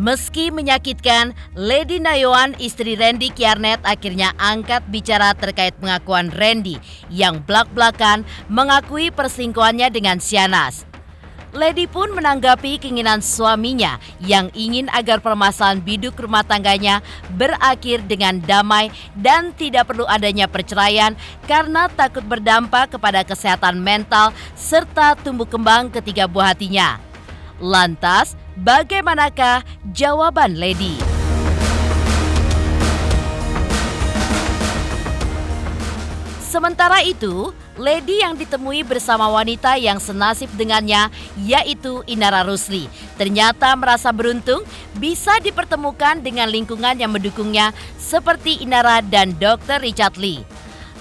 Meski menyakitkan, Lady Nayoan, istri Randy Kjarnet, akhirnya angkat bicara terkait pengakuan Randy yang blak-blakan mengakui perselingkuhannya dengan Syahnas. Lady pun menanggapi keinginan suaminya yang ingin agar permasalahan biduk rumah tangganya berakhir dengan damai dan tidak perlu adanya perceraian karena takut berdampak kepada kesehatan mental serta tumbuh kembang ketiga buah hatinya. Lantas, bagaimanakah jawaban Lady? Sementara itu, Lady yang ditemui bersama wanita yang senasib dengannya, yaitu Inara Rusli, ternyata merasa beruntung bisa dipertemukan dengan lingkungan yang mendukungnya seperti Inara dan Dr. Richard Lee.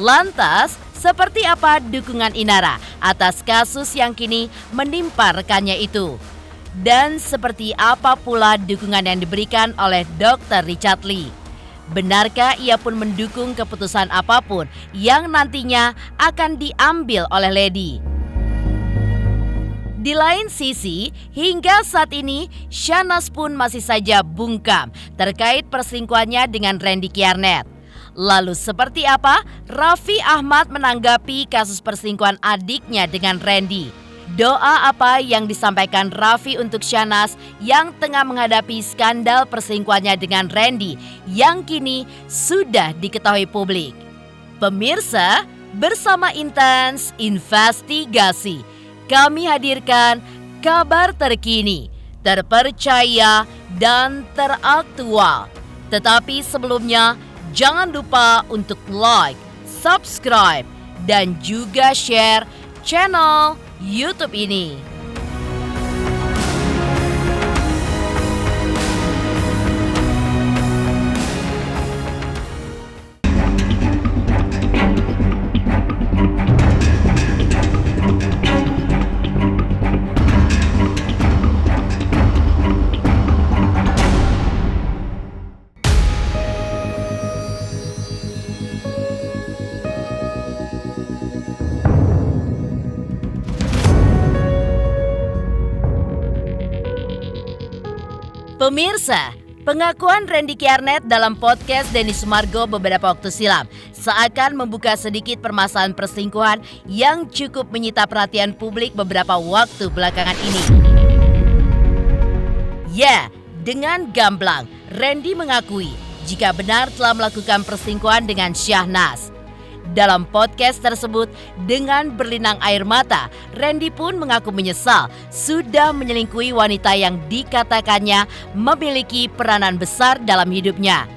Lantas, seperti apa dukungan Inara atas kasus yang kini menimpa rekannya itu? Dan seperti apa pula dukungan yang diberikan oleh Dr. Richard Lee? Benarkah ia pun mendukung keputusan apapun yang nantinya akan diambil oleh Lady? Di lain sisi, hingga saat ini Syahnas pun masih saja bungkam terkait perselingkuhannya dengan Randy Kjarnet. Lalu seperti apa Raffi Ahmad menanggapi kasus perselingkuhan adiknya dengan Randy? Doa apa yang disampaikan Raffi untuk Syahnas yang tengah menghadapi skandal perselingkuhannya dengan Randy yang kini sudah diketahui publik? Pemirsa, bersama Intens Investigasi, kami hadirkan kabar terkini, terpercaya, dan teraktual. Tetapi sebelumnya, jangan lupa untuk like, subscribe, dan juga share channel YouTube ini. Pemirsa, pengakuan Randy Kjarnet dalam podcast Denny Sumargo beberapa waktu silam seakan membuka sedikit permasalahan perselingkuhan yang cukup menyita perhatian publik beberapa waktu belakangan ini. Ya, dengan gamblang, Randy mengakui jika benar telah melakukan perselingkuhan dengan Syahnas. Dalam podcast tersebut, dengan berlinang air mata, Randy pun mengaku menyesal sudah menyelingkuhi wanita yang dikatakannya memiliki peranan besar dalam hidupnya.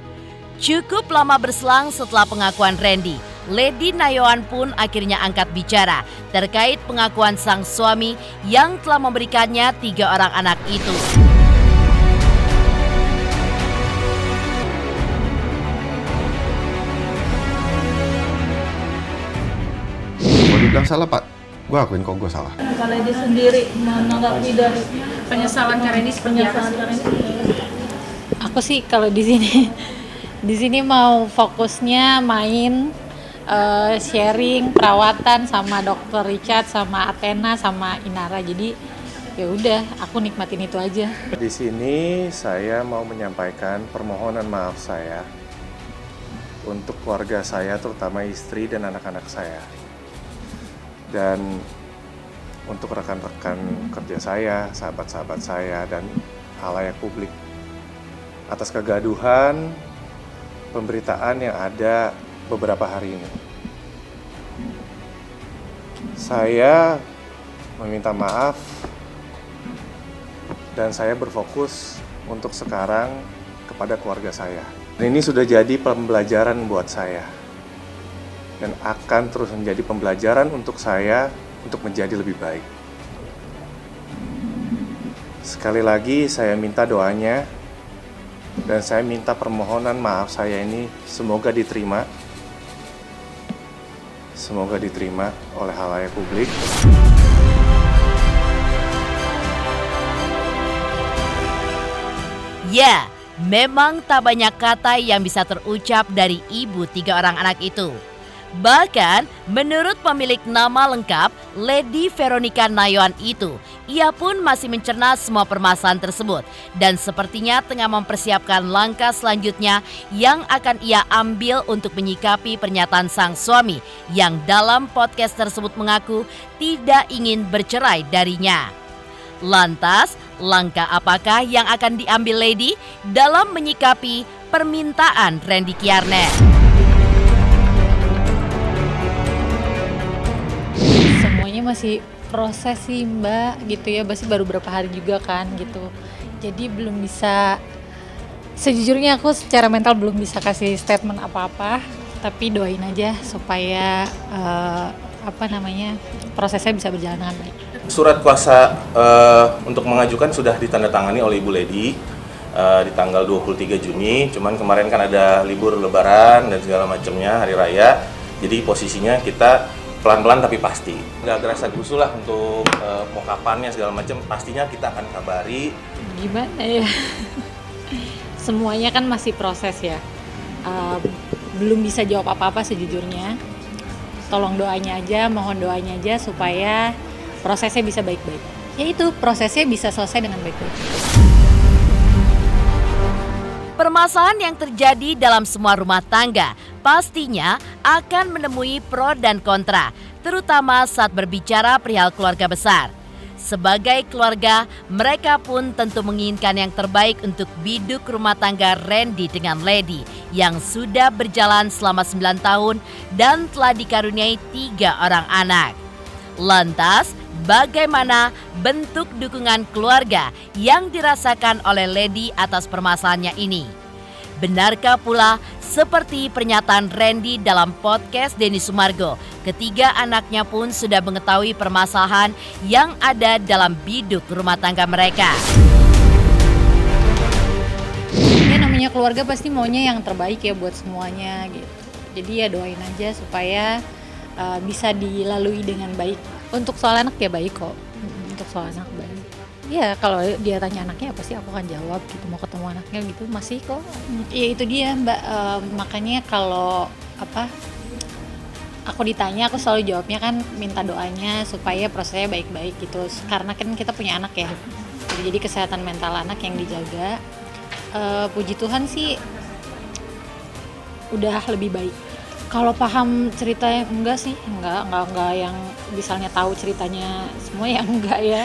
Cukup lama berselang setelah pengakuan Randy, Lady Nayoan pun akhirnya angkat bicara terkait pengakuan sang suami yang telah memberikannya 3 orang anak itu. Bilang salah Pak, gue akuin kok gue salah. Kalau Lady sendiri menanggapi dari penyesalan Kak Randy seperti apa? Aku sih kalau di sini mau fokusnya main, sharing perawatan sama Dr. Richard, sama Athena, sama Inara. Jadi ya udah, aku nikmatin itu aja. Di sini saya mau menyampaikan permohonan maaf saya untuk keluarga saya, terutama istri dan anak-anak saya. Dan untuk rekan-rekan kerja saya, sahabat-sahabat saya, dan halayak publik atas kegaduhan pemberitaan yang ada beberapa hari ini. Saya meminta maaf dan saya berfokus untuk sekarang kepada keluarga saya. Dan ini sudah jadi pembelajaran buat saya. Dan akan terus menjadi pembelajaran untuk saya untuk menjadi lebih baik. Sekali lagi saya minta doanya dan saya minta permohonan maaf saya ini semoga diterima. Semoga diterima oleh halayak publik. Ya, memang tak banyak kata yang bisa terucap dari ibu 3 orang anak itu. Bahkan, menurut pemilik nama lengkap, Lady Veronica Nayawan itu, ia pun masih mencerna semua permasalahan tersebut dan sepertinya tengah mempersiapkan langkah selanjutnya yang akan ia ambil untuk menyikapi pernyataan sang suami yang dalam podcast tersebut mengaku tidak ingin bercerai darinya. Lantas, langkah apakah yang akan diambil Lady dalam menyikapi permintaan Randy Kjarner? Semuanya masih proses sih Mbak gitu ya, masih baru berapa hari juga kan gitu. Jadi belum bisa, sejujurnya aku secara mental belum bisa kasih statement apa-apa, tapi doain aja supaya prosesnya bisa berjalan dengan baik. Surat kuasa untuk mengajukan sudah ditandatangani oleh Ibu Lady di tanggal 23 Juni, cuman kemarin kan ada libur lebaran dan segala macamnya, hari raya, jadi posisinya kita pelan-pelan tapi pasti. Nggak gerasa gerusu lah untuk mau kapannya segala macam, pastinya kita akan kabari. Gimana ya? Semuanya kan masih proses ya. Belum bisa jawab apa-apa sejujurnya. Tolong doanya aja, mohon doanya aja supaya prosesnya bisa baik-baik. Ya itu, prosesnya bisa selesai dengan baik-baik. Permasalahan yang terjadi dalam semua rumah tangga pastinya akan menemui pro dan kontra, terutama saat berbicara perihal keluarga besar. Sebagai keluarga, mereka pun tentu menginginkan yang terbaik untuk biduk rumah tangga Randy dengan Lady yang sudah berjalan selama 9 tahun dan telah dikaruniai 3 orang anak. Lantas, bagaimana bentuk dukungan keluarga yang dirasakan oleh Lady atas permasalahannya ini? Benarkah pula seperti pernyataan Randy dalam podcast Denny Sumargo, ketiga anaknya pun sudah mengetahui permasalahan yang ada dalam biduk rumah tangga mereka? Ya namanya keluarga pasti maunya yang terbaik ya buat semuanya gitu. Jadi ya doain aja supaya bisa dilalui dengan baik. Untuk soal anak ya baik kok. Untuk soal anak baik. Ya kalau dia tanya anaknya pasti aku akan jawab gitu, mau ketemu anaknya gitu masih kok. Ya itu dia Mbak, makanya kalau aku ditanya aku selalu jawabnya kan minta doanya supaya prosesnya baik-baik gitu. Karena kan kita punya anak ya. Jadi kesehatan mental anak yang dijaga. Puji Tuhan sih udah lebih baik. Kalau paham ceritanya enggak sih, enggak yang misalnya tahu ceritanya semua ya enggak ya.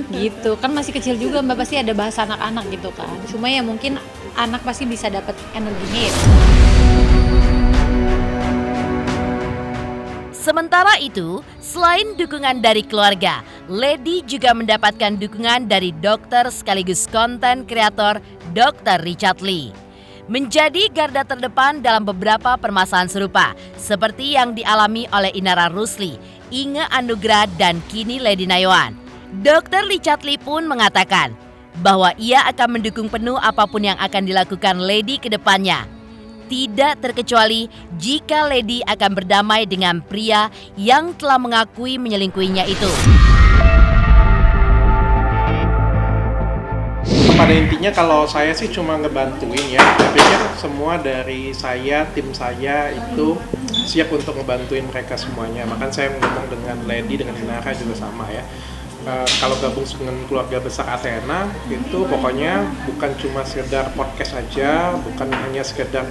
Gitu. Kan masih kecil juga Mbak, pasti ada bahasa anak-anak gitu kan. Cuma ya mungkin anak pasti bisa dapat energinya ya. Sementara itu, selain dukungan dari keluarga, Lady juga mendapatkan dukungan dari dokter sekaligus konten kreator Dr. Richard Lee. Menjadi garda terdepan dalam beberapa permasalahan serupa, seperti yang dialami oleh Inara Rusli, Inge Anugrah, dan kini Lady Nayawan. Dr. Richard Lee pun mengatakan bahwa ia akan mendukung penuh apapun yang akan dilakukan Lady ke depannya. Tidak terkecuali jika Lady akan berdamai dengan pria yang telah mengakui menyelingkuhinya itu. Pada intinya kalau saya sih cuma ngebantuin ya. Saya pikir semua dari saya, tim saya itu siap untuk ngebantuin mereka semuanya. Bahkan saya ngomong dengan Lady, dengan Inara juga sama ya. Kalau gabung dengan keluarga besar Athena itu pokoknya bukan cuma sekedar podcast aja, bukan hanya sekedar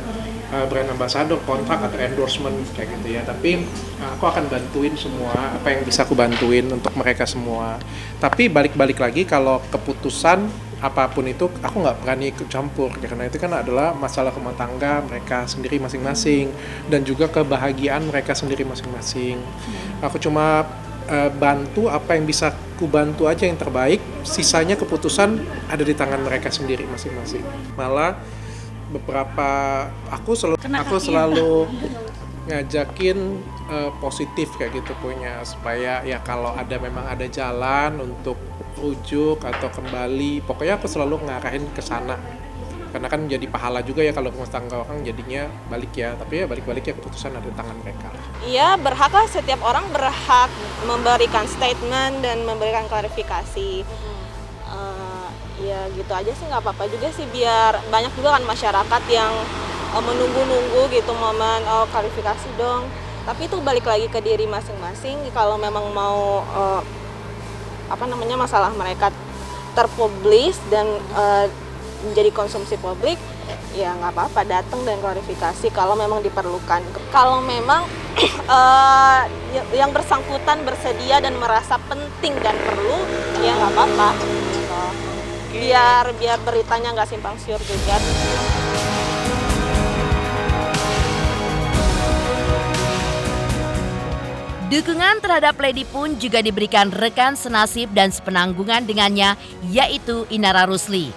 brand ambassador, kontrak atau endorsement kayak gitu ya. Tapi aku akan bantuin semua apa yang bisa aku bantuin untuk mereka semua. Tapi balik-balik lagi kalau keputusan apapun itu aku nggak berani ikut campur karena itu kan adalah masalah rumah tangga mereka sendiri masing-masing dan juga kebahagiaan mereka sendiri masing-masing. Aku cuma bantu apa yang bisa ku bantu aja yang terbaik, sisanya keputusan ada di tangan mereka sendiri masing-masing. Malah beberapa aku selalu ngajakin positif kayak gitu punya, supaya ya kalau memang ada jalan untuk rujuk atau kembali, pokoknya aku selalu ngarahin ke sana. Karena kan jadi pahala juga ya kalau rumah tangga orang jadinya balik ya, tapi ya balik-balik ya keputusan ada di tangan mereka. Iya, berhaklah, setiap orang berhak memberikan statement dan memberikan klarifikasi. Ya gitu aja sih, nggak apa-apa juga sih, biar banyak juga kan masyarakat yang menunggu-nunggu gitu momen, klarifikasi dong. Tapi itu balik lagi ke diri masing-masing. Kalau memang mau masalah mereka terpublis dan menjadi konsumsi publik, ya nggak apa-apa, datang dan klarifikasi kalau memang diperlukan. Kalau memang yang bersangkutan bersedia dan merasa penting dan perlu, ya nggak apa-apa. Biar beritanya nggak simpang siur juga. Dukungan terhadap Lady pun juga diberikan rekan senasib dan sepenanggungan dengannya, yaitu Inara Rusli.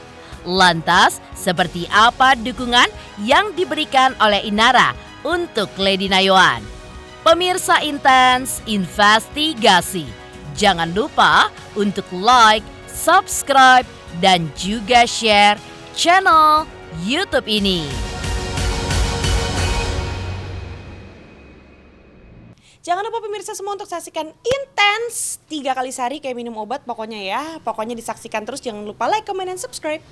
Lantas, seperti apa dukungan yang diberikan oleh Inara untuk Lady Nayawan? Pemirsa Intens Investigasi, jangan lupa untuk like, subscribe, dan juga share channel YouTube ini. Jangan lupa pemirsa semua untuk saksikan Intens 3 kali sehari kayak minum obat pokoknya ya. Pokoknya disaksikan terus, jangan lupa like, comment, dan subscribe.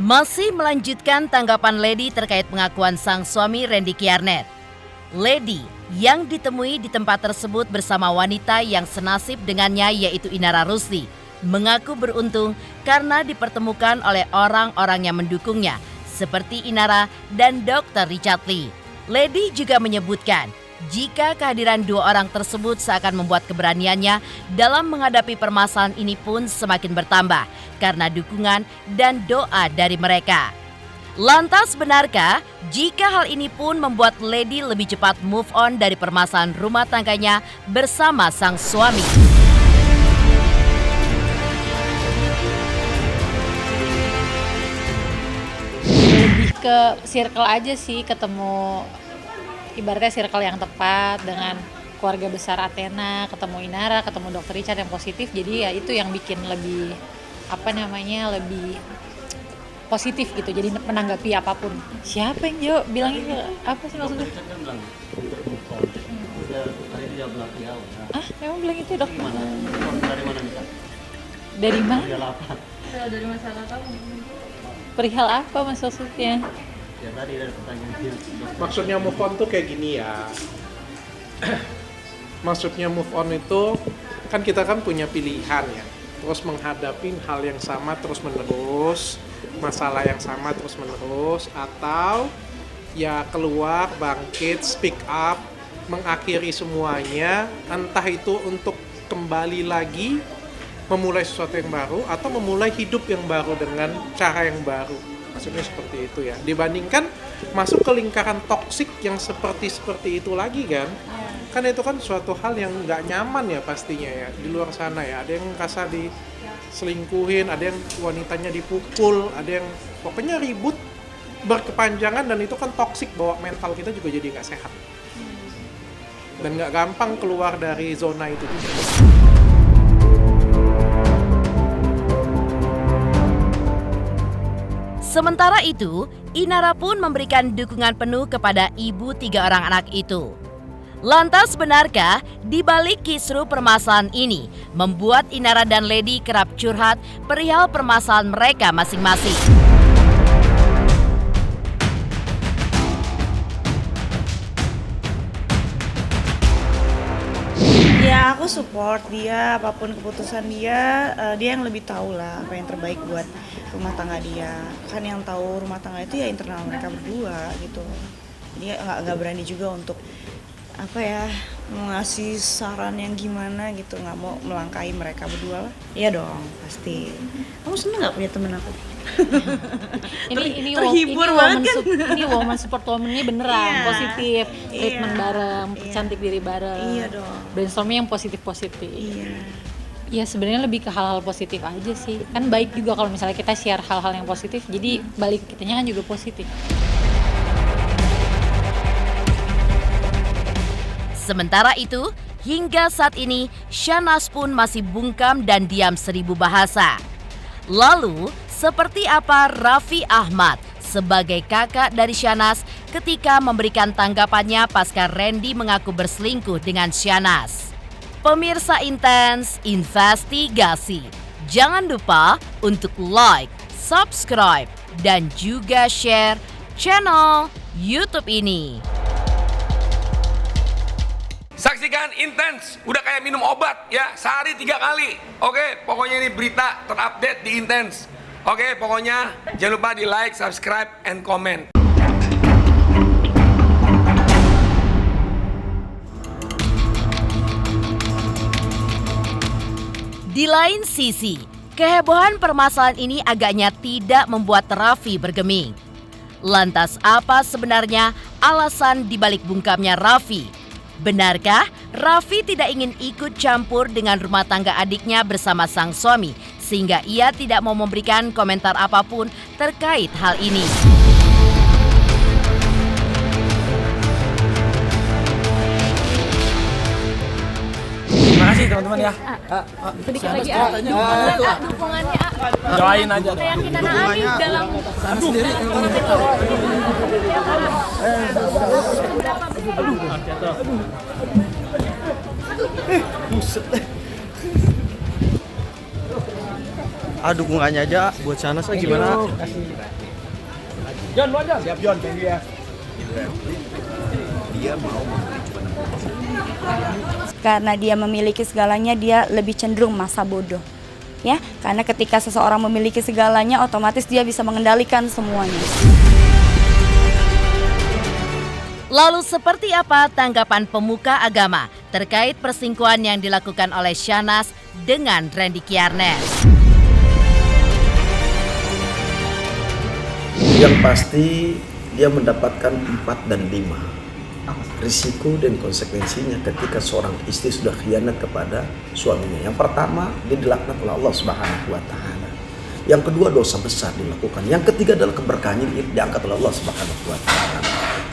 Masih melanjutkan tanggapan Lady terkait pengakuan sang suami Randy Kiyarnet. Lady yang ditemui di tempat tersebut bersama wanita yang senasib dengannya yaitu Inara Rusli mengaku beruntung karena dipertemukan oleh orang-orang yang mendukungnya seperti Inara dan Dr. Richard Lee. Lady juga menyebutkan jika kehadiran dua orang tersebut seakan membuat keberaniannya dalam menghadapi permasalahan ini pun semakin bertambah karena dukungan dan doa dari mereka. Lantas benarkah jika hal ini pun membuat Lady lebih cepat move on dari permasalahan rumah tangganya bersama sang suami? Lebih ke circle aja sih, ketemu ibaratnya circle yang tepat dengan keluarga besar Athena, ketemu Inara, ketemu Dr. Richard yang positif, jadi ya itu yang bikin lebih lebih positif gitu, jadi menanggapi apapun. Siapa yang jawab bilangnya apa sih maksudnya? Memang bilang itu dok? Dari mana bisa? Dari mana? Dari masalah kamu. Perihal apa maksudnya? Ya tadi dari pertanyaan. Maksudnya move on tuh kayak gini ya. Maksudnya move on itu kan kita kan punya pilihan ya. Terus menghadapi hal yang sama terus menerus, masalah yang sama terus menerus, atau ya keluar, bangkit, speak up, mengakhiri semuanya, entah itu untuk kembali lagi memulai sesuatu yang baru atau memulai hidup yang baru dengan cara yang baru. Maksudnya seperti itu ya. Dibandingkan masuk ke lingkaran toksik yang seperti itu lagi kan. Kan itu kan suatu hal yang nggak nyaman ya pastinya ya di luar sana ya. Ada yang kasar diselingkuhin, ada yang wanitanya dipukul, ada yang pokoknya ribut berkepanjangan, dan itu kan toksik, bawa mental kita juga jadi nggak sehat. Dan nggak gampang keluar dari zona itu juga. Sementara itu, Inara pun memberikan dukungan penuh kepada ibu 3 orang anak itu. Lantas benarkah di balik kisru permasalahan ini membuat Inara dan Lady kerap curhat perihal permasalahan mereka masing-masing? Ya aku support dia, apapun keputusan dia, dia yang lebih tahu lah apa yang terbaik buat rumah tangga dia. Kan yang tahu rumah tangga itu ya internal mereka berdua gitu. Dia nggak berani juga untuk ngasih saran yang gimana gitu, nggak mau melangkahi mereka berdua lah. Iya dong, pasti. Kamu seneng nggak punya temen aku? ini terhibur banget kan? Ini woman support woman-nya beneran, Iya. positif, treatment bareng, Iya. cantik diri bareng. Iya dong. Brainstorming yang positif-positif. Iya. Ya sebenarnya lebih ke hal-hal positif aja sih. Kan baik juga kalau misalnya kita share hal-hal yang positif, jadi balik kitanya kan juga positif. Sementara itu, hingga saat ini Syahnas pun masih bungkam dan diam 1000 bahasa. Lalu, seperti apa Raffi Ahmad sebagai kakak dari Syahnas ketika memberikan tanggapannya pasca Randy mengaku berselingkuh dengan Syahnas? Pemirsa Intens Investigasi, Jangan lupa untuk like, subscribe, dan juga share channel YouTube ini. Saksikan Intens, udah kayak minum obat ya, sehari 3 kali. Oke, pokoknya ini berita terupdate di Intens. Oke, pokoknya jangan lupa di like, subscribe, and comment. Di lain sisi, kehebohan permasalahan ini agaknya tidak membuat Raffi bergeming. Lantas apa sebenarnya alasan dibalik bungkamnya Raffi? Benarkah Raffi tidak ingin ikut campur dengan rumah tangga adiknya bersama sang suami, sehingga ia tidak mau memberikan komentar apapun terkait hal ini? Terima kasih teman-teman ya. Sedikit lagi dukungannya Doain aja. keyakinan Adi dalam Dukungannya aja buat Shahnaz gimana? Jon, lu aja. Siap Jon, thank you ya. Karena dia memiliki segalanya, dia lebih cenderung masa bodoh. Ya, karena ketika seseorang memiliki segalanya, otomatis dia bisa mengendalikan semuanya. Lalu seperti apa tanggapan pemuka agama terkait perselingkuhan yang dilakukan oleh Shahnaz dengan Randy Kiernet? Yang pasti dia mendapatkan 4 dan 5. Risiko dan konsekuensinya ketika seorang istri sudah khianat kepada suaminya. Yang pertama, dia dilaknat oleh Allah Subhanahu wa taala. Yang kedua, dosa besar dilakukan. Yang ketiga adalah keberkahannya diangkat oleh Allah Subhanahu wa taala.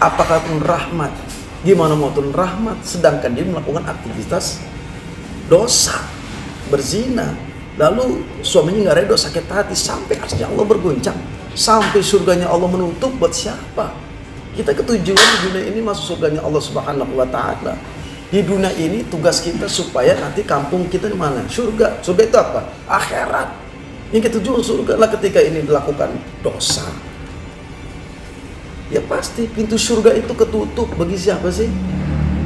Apakah turun rahmat? Gimana mau turun rahmat sedangkan dia melakukan aktivitas dosa, berzina. Lalu suaminya nggak reda, sakit hati sampai arsy Allah bergoncang, sampai surganya Allah menutup buat siapa? Kita ketujuan di dunia ini masuk surganya Allah Subhanahu wa taala. Di dunia ini tugas kita supaya nanti kampung kita di mana? Surga. Surga itu apa? Akhirat. Yang ketujuan surga lah ketika ini dilakukan dosa. Ya pasti pintu surga itu ketutup bagi siapa sih?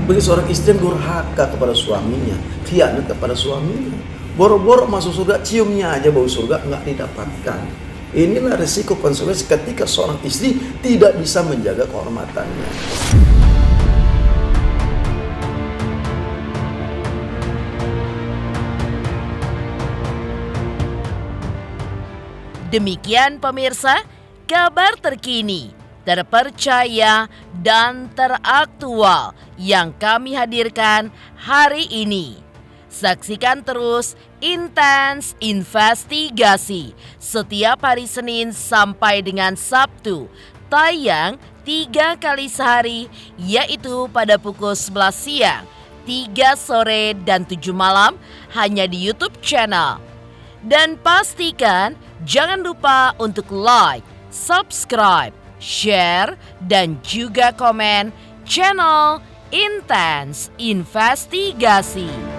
Bagi seorang istri yang durhaka kepada suaminya, khianat kepada suaminya. Boro-boro masuk surga, ciumnya aja bau surga nggak didapatkan. Inilah risiko konsekuensi ketika seorang istri tidak bisa menjaga kehormatannya. Demikian pemirsa, kabar terkini, terpercaya, dan teraktual yang kami hadirkan hari ini. Saksikan terus Intens Investigasi setiap hari Senin sampai dengan Sabtu, tayang 3 kali sehari, yaitu pada pukul 11 siang, 3 sore, dan 7 malam hanya di YouTube channel. Dan pastikan jangan lupa untuk like, subscribe, share, dan juga komen channel Intens Investigasi.